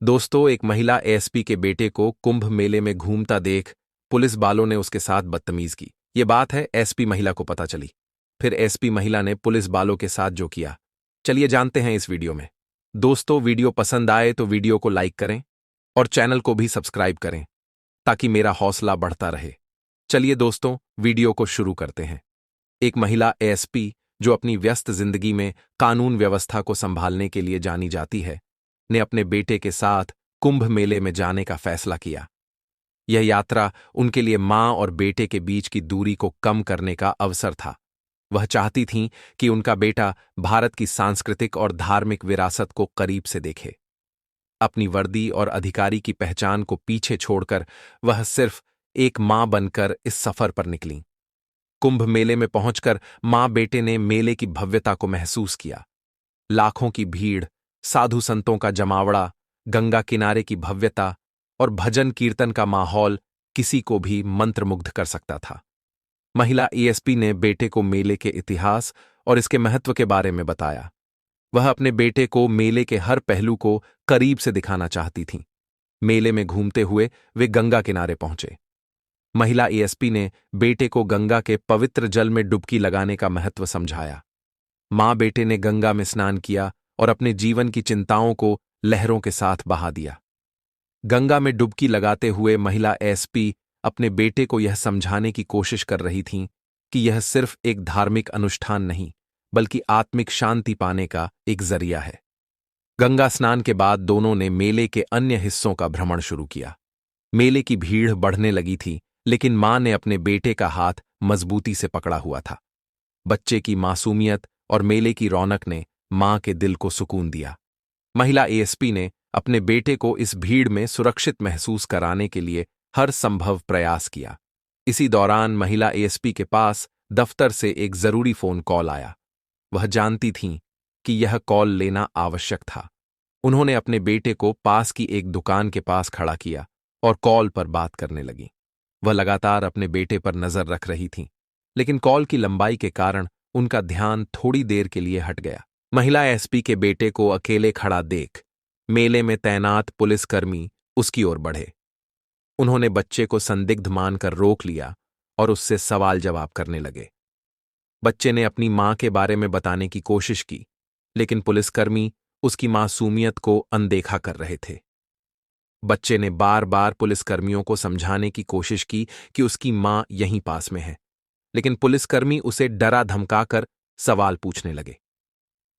दोस्तों, एक महिला एएसपी के बेटे को कुंभ मेले में घूमता देख पुलिस वालों ने उसके साथ बदतमीज की। ये बात है एसपी महिला को पता चली। फिर एसपी महिला ने पुलिस वालों के साथ जो किया, चलिए जानते हैं इस वीडियो में। दोस्तों, वीडियो पसंद आए तो वीडियो को लाइक करें और चैनल को भी सब्सक्राइब करें ताकि मेरा हौसला बढ़ता रहे। चलिए दोस्तों, वीडियो को शुरू करते हैं। एक महिला एएसपी जो अपनी व्यस्त जिंदगी में कानून व्यवस्था को संभालने के लिए जानी जाती है, ने अपने बेटे के साथ कुंभ मेले में जाने का फैसला किया। यह यात्रा उनके लिए मां और बेटे के बीच की दूरी को कम करने का अवसर था। वह चाहती थीं कि उनका बेटा भारत की सांस्कृतिक और धार्मिक विरासत को करीब से देखे। अपनी वर्दी और अधिकारी की पहचान को पीछे छोड़कर वह सिर्फ एक मां बनकर इस सफर पर निकलीं। कुंभ मेले में पहुंचकर मां बेटे ने मेले की भव्यता को महसूस किया। लाखों की भीड़, साधु संतों का जमावड़ा, गंगा किनारे की भव्यता और भजन कीर्तन का माहौल किसी को भी मंत्रमुग्ध कर सकता था। महिला एएसपी ने बेटे को मेले के इतिहास और इसके महत्व के बारे में बताया। वह अपने बेटे को मेले के हर पहलू को करीब से दिखाना चाहती थीं। मेले में घूमते हुए वे गंगा किनारे पहुंचे। महिला एएसपी ने बेटे को गंगा के पवित्र जल में डुबकी लगाने का महत्व समझाया। मां बेटे ने गंगा में स्नान किया और अपने जीवन की चिंताओं को लहरों के साथ बहा दिया। गंगा में डुबकी लगाते हुए महिला एएसपी अपने बेटे को यह समझाने की कोशिश कर रही थीं कि यह सिर्फ एक धार्मिक अनुष्ठान नहीं, बल्कि आत्मिक शांति पाने का एक जरिया है। गंगा स्नान के बाद दोनों ने मेले के अन्य हिस्सों का भ्रमण शुरू किया। मेले की भीड़ बढ़ने लगी थी, लेकिन मां ने अपने बेटे का हाथ मजबूती से पकड़ा हुआ था। बच्चे की मासूमियत और मेले की रौनक ने मां के दिल को सुकून दिया। महिला एएसपी ने अपने बेटे को इस भीड़ में सुरक्षित महसूस कराने के लिए हर संभव प्रयास किया। इसी दौरान महिला एएसपी के पास दफ्तर से एक जरूरी फोन कॉल आया। वह जानती थीं कि यह कॉल लेना आवश्यक था। उन्होंने अपने बेटे को पास की एक दुकान के पास खड़ा किया और कॉल पर बात करने लगी। वह लगातार अपने बेटे पर नजर रख रही थीं, लेकिन कॉल की लंबाई के कारण उनका ध्यान थोड़ी देर के लिए हट गया। महिला एसपी के बेटे को अकेले खड़ा देख मेले में तैनात पुलिसकर्मी उसकी ओर बढ़े। उन्होंने बच्चे को संदिग्ध मानकर रोक लिया और उससे सवाल जवाब करने लगे। बच्चे ने अपनी मां के बारे में बताने की कोशिश की, लेकिन पुलिसकर्मी उसकी मासूमियत को अनदेखा कर रहे थे। बच्चे ने बार बार पुलिसकर्मियों को समझाने की कोशिश की कि उसकी मां यहीं पास में है, लेकिन पुलिसकर्मी उसे डरा धमकाकर सवाल पूछने लगे।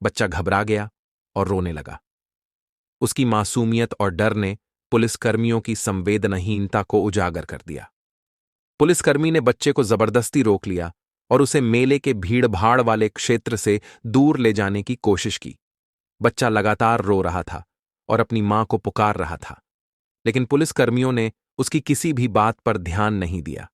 बच्चा घबरा गया और रोने लगा। उसकी मासूमियत और डर ने पुलिसकर्मियों की संवेदनहीनता को उजागर कर दिया। पुलिसकर्मी ने बच्चे को जबरदस्ती रोक लिया और उसे मेले के भीड़-भाड़ वाले क्षेत्र से दूर ले जाने की कोशिश की। बच्चा लगातार रो रहा था और अपनी मां को पुकार रहा था, लेकिन पुलिसकर्मियों ने उसकी किसी भी बात पर ध्यान नहीं दिया।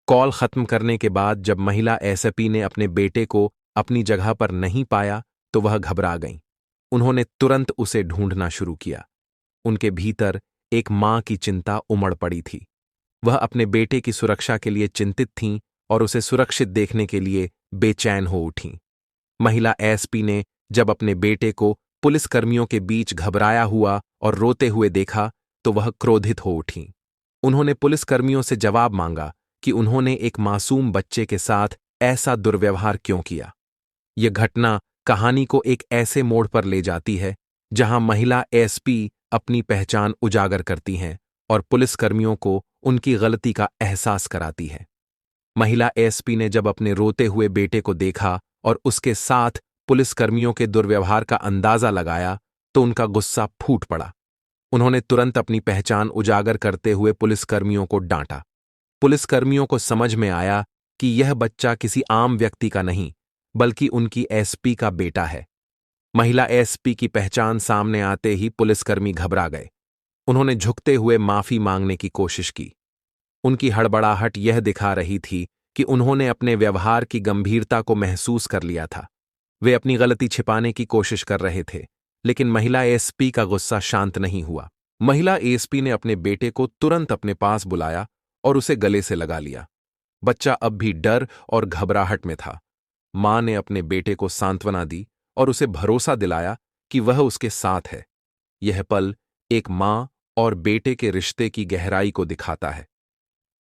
कॉल खत्म करने के बाद जब महिला एएसपी ने अपने बेटे को अपनी जगह पर नहीं पाया तो वह घबरा गईं। उन्होंने तुरंत उसे ढूंढना शुरू किया। उनके भीतर एक मां की चिंता उमड़ पड़ी थी। वह अपने बेटे की सुरक्षा के लिए चिंतित थीं और उसे सुरक्षित देखने के लिए बेचैन हो उठीं। महिला एएसपी ने जब अपने बेटे को पुलिसकर्मियों के बीच घबराया हुआ और रोते हुए देखा तो वह क्रोधित हो उठीं। उन्होंने पुलिसकर्मियों से जवाब मांगा कि उन्होंने एक मासूम बच्चे के साथ ऐसा दुर्व्यवहार क्यों किया। यह घटना कहानी को एक ऐसे मोड़ पर ले जाती है जहां महिला एएसपी अपनी पहचान उजागर करती हैं और पुलिसकर्मियों को उनकी गलती का एहसास कराती है। महिला एएसपी ने जब अपने रोते हुए बेटे को देखा और उसके साथ पुलिसकर्मियों के दुर्व्यवहार का अंदाजा लगाया तो उनका गुस्सा फूट पड़ा। उन्होंने तुरंत अपनी पहचान उजागर करते हुए पुलिसकर्मियों को डांटा। पुलिसकर्मियों को समझ में आया कि यह बच्चा किसी आम व्यक्ति का नहीं, बल्कि उनकी एएसपी का बेटा है। महिला एएसपी की पहचान सामने आते ही पुलिसकर्मी घबरा गए। उन्होंने झुकते हुए माफी मांगने की कोशिश की। उनकी हड़बड़ाहट यह दिखा रही थी कि उन्होंने अपने व्यवहार की गंभीरता को महसूस कर लिया था। वे अपनी गलती छिपाने की कोशिश कर रहे थे, लेकिन महिला एएसपी का गुस्सा शांत नहीं हुआ। महिला एएसपी ने अपने बेटे को तुरंत अपने पास बुलाया और उसे गले से लगा लिया। बच्चा अब भी डर और घबराहट में था। मां ने अपने बेटे को सांत्वना दी और उसे भरोसा दिलाया कि वह उसके साथ है। यह पल एक मां और बेटे के रिश्ते की गहराई को दिखाता है।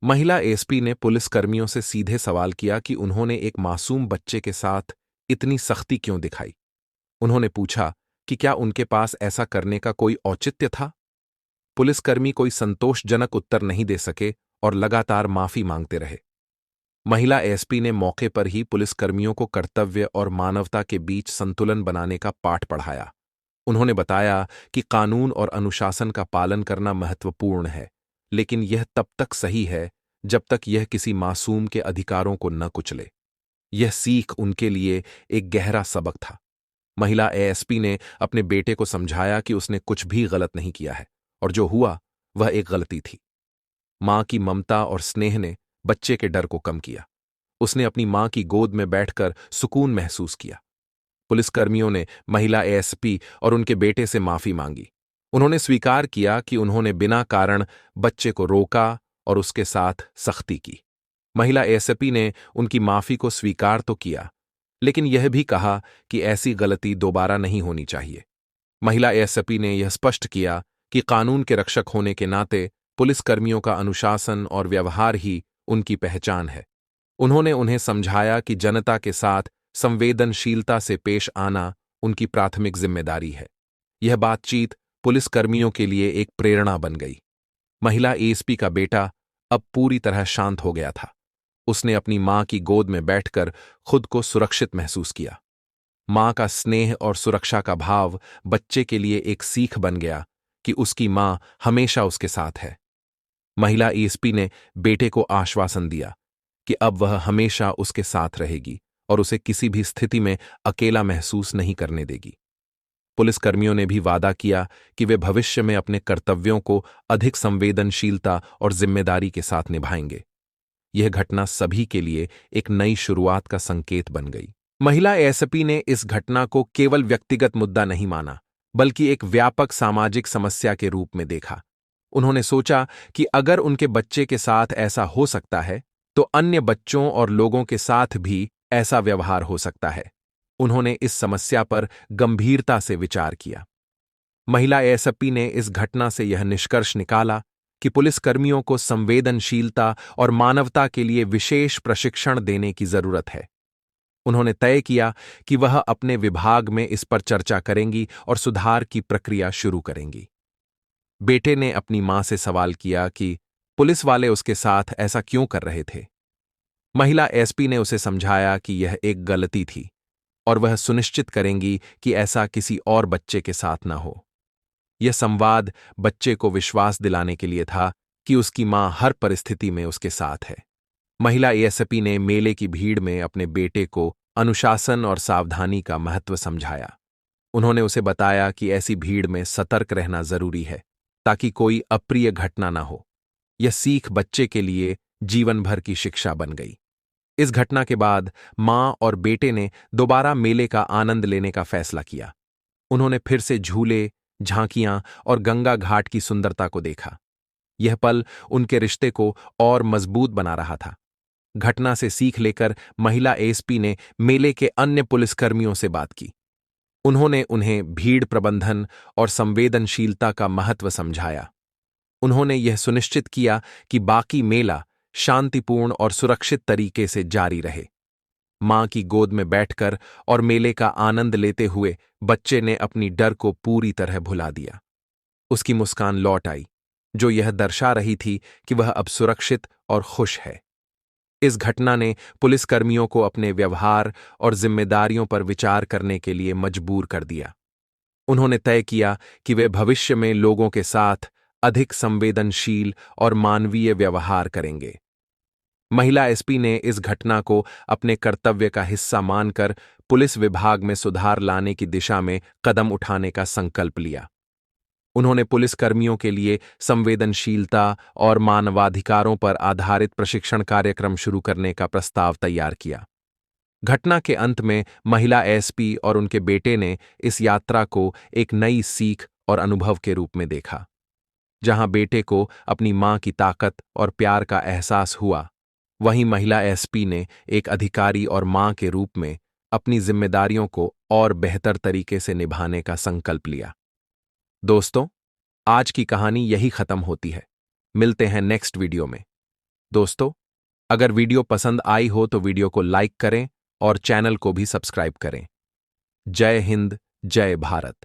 महिला एसपी ने पुलिसकर्मियों से सीधे सवाल किया कि उन्होंने एक मासूम बच्चे के साथ इतनी सख्ती क्यों दिखाई। उन्होंने पूछा कि क्या उनके पास ऐसा करने का कोई औचित्य था। पुलिसकर्मी कोई संतोषजनक उत्तर नहीं दे सके और लगातार माफी मांगते रहे। महिला एसपी ने मौके पर ही पुलिसकर्मियों को कर्तव्य और मानवता के बीच संतुलन बनाने का पाठ पढ़ाया। उन्होंने बताया कि कानून और अनुशासन का पालन करना महत्वपूर्ण है, लेकिन यह तब तक सही है जब तक यह किसी मासूम के अधिकारों को न कुचले। यह सीख उनके लिए एक गहरा सबक था। महिला एएसपी ने अपने बेटे को समझाया कि उसने कुछ भी गलत नहीं किया है और जो हुआ वह एक गलती थी। मां की ममता और स्नेह ने बच्चे के डर को कम किया। उसने अपनी मां की गोद में बैठकर सुकून महसूस किया। पुलिसकर्मियों ने महिला एएसपी और उनके बेटे से माफी मांगी। उन्होंने स्वीकार किया कि उन्होंने बिना कारण बच्चे को रोका और उसके साथ सख्ती की। महिला एएसपी ने उनकी माफी को स्वीकार तो किया, लेकिन यह भी कहा कि ऐसी गलती दोबारा नहीं होनी चाहिए। महिला एएसपी ने यह स्पष्ट किया कि कानून के रक्षक होने के नाते पुलिसकर्मियों का अनुशासन और व्यवहार ही उनकी पहचान है। उन्होंने उन्हें समझाया कि जनता के साथ संवेदनशीलता से पेश आना उनकी प्राथमिक जिम्मेदारी है। यह बातचीत पुलिसकर्मियों के लिए एक प्रेरणा बन गई। महिला एएसपी का बेटा अब पूरी तरह शांत हो गया था। उसने अपनी मां की गोद में बैठकर खुद को सुरक्षित महसूस किया। मां का स्नेह और सुरक्षा का भाव बच्चे के लिए एक सीख बन गया कि उसकी मां हमेशा उसके साथ है। महिला एएसपी ने बेटे को आश्वासन दिया कि अब वह हमेशा उसके साथ रहेगी और उसे किसी भी स्थिति में अकेला महसूस नहीं करने देगी। पुलिसकर्मियों ने भी वादा किया कि वे भविष्य में अपने कर्तव्यों को अधिक संवेदनशीलता और जिम्मेदारी के साथ निभाएंगे। यह घटना सभी के लिए एक नई शुरुआत का संकेत बन गई। महिला एएसपी ने इस घटना को केवल व्यक्तिगत मुद्दा नहीं माना, बल्कि एक व्यापक सामाजिक समस्या के रूप में देखा। उन्होंने सोचा कि अगर उनके बच्चे के साथ ऐसा हो सकता है, तो अन्य बच्चों और लोगों के साथ भी ऐसा व्यवहार हो सकता है। उन्होंने इस समस्या पर गंभीरता से विचार किया। महिला एएसपी ने इस घटना से यह निष्कर्ष निकाला कि पुलिसकर्मियों को संवेदनशीलता और मानवता के लिए विशेष प्रशिक्षण देने की जरूरत है। उन्होंने तय किया कि वह अपने विभाग में इस पर चर्चा करेंगी और सुधार की प्रक्रिया शुरू करेंगी। बेटे ने अपनी मां से सवाल किया कि पुलिस वाले उसके साथ ऐसा क्यों कर रहे थे। महिला एसपी ने उसे समझाया कि यह एक गलती थी और वह सुनिश्चित करेंगी कि ऐसा किसी और बच्चे के साथ न हो। यह संवाद बच्चे को विश्वास दिलाने के लिए था कि उसकी मां हर परिस्थिति में उसके साथ है। महिला एएसपी ने मेले की भीड़ में अपने बेटे को अनुशासन और सावधानी का महत्व समझाया। उन्होंने उसे बताया कि ऐसी भीड़ में सतर्क रहना जरूरी है ताकि कोई अप्रिय घटना न हो। यह सीख बच्चे के लिए जीवन भर की शिक्षा बन गई। इस घटना के बाद मां और बेटे ने दोबारा मेले का आनंद लेने का फैसला किया। उन्होंने फिर से झूले, झांकियां और गंगा घाट की सुंदरता को देखा। यह पल उनके रिश्ते को और मजबूत बना रहा था। घटना से सीख लेकर महिला एएसपी ने मेले के अन्य पुलिसकर्मियों से बात की। उन्होंने उन्हें भीड़ प्रबंधन और संवेदनशीलता का महत्व समझाया। उन्होंने यह सुनिश्चित किया कि बाकी मेला शांतिपूर्ण और सुरक्षित तरीके से जारी रहे। मां की गोद में बैठकर और मेले का आनंद लेते हुए बच्चे ने अपनी डर को पूरी तरह भुला दिया। उसकी मुस्कान लौट आई, जो यह दर्शा रही थी कि वह अब सुरक्षित और खुश है। इस घटना ने पुलिसकर्मियों को अपने व्यवहार और जिम्मेदारियों पर विचार करने के लिए मजबूर कर दिया। उन्होंने तय किया कि वे भविष्य में लोगों के साथ अधिक संवेदनशील और मानवीय व्यवहार करेंगे। महिला एसपी ने इस घटना को अपने कर्तव्य का हिस्सा मानकर पुलिस विभाग में सुधार लाने की दिशा में कदम उठाने का संकल्प लिया। उन्होंने पुलिसकर्मियों के लिए संवेदनशीलता और मानवाधिकारों पर आधारित प्रशिक्षण कार्यक्रम शुरू करने का प्रस्ताव तैयार किया। घटना के अंत में महिला एसपी और उनके बेटे ने इस यात्रा को एक नई सीख और अनुभव के रूप में देखा। जहां बेटे को अपनी मां की ताकत और प्यार का एहसास हुआ, वहीं महिला एसपी ने एक अधिकारी और मां के रूप में अपनी जिम्मेदारियों को और बेहतर तरीके से निभाने का संकल्प लिया। दोस्तों, आज की कहानी यही खत्म होती है। मिलते हैं नेक्स्ट वीडियो में। दोस्तों, अगर वीडियो पसंद आई हो तो वीडियो को लाइक करें और चैनल को भी सब्सक्राइब करें। जय हिंद, जय भारत।